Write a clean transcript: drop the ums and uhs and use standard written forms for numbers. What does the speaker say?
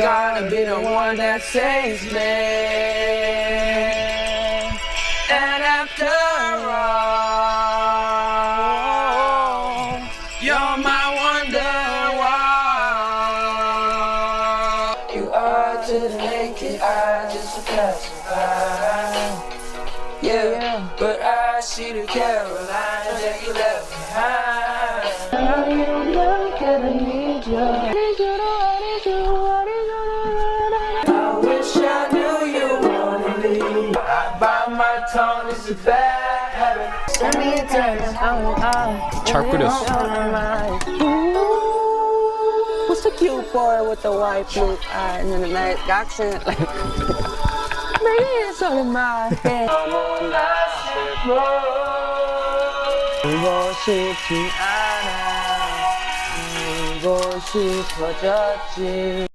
gonna be the one that saves me. And after all, you're my wonder wall. You are to the naked eye just a passerby. Yeah, but I see the Carolina that you left behind. Now you look and I need you. I wish I knew you wanted me. I bite my tongue, it's a bad habit. Send me a text. 잘 끓였어. What's the cute boy with the white blue eye and the nice accent? Maybe it's on my head. 울고 싶지 않아. 울고 싶어졌지.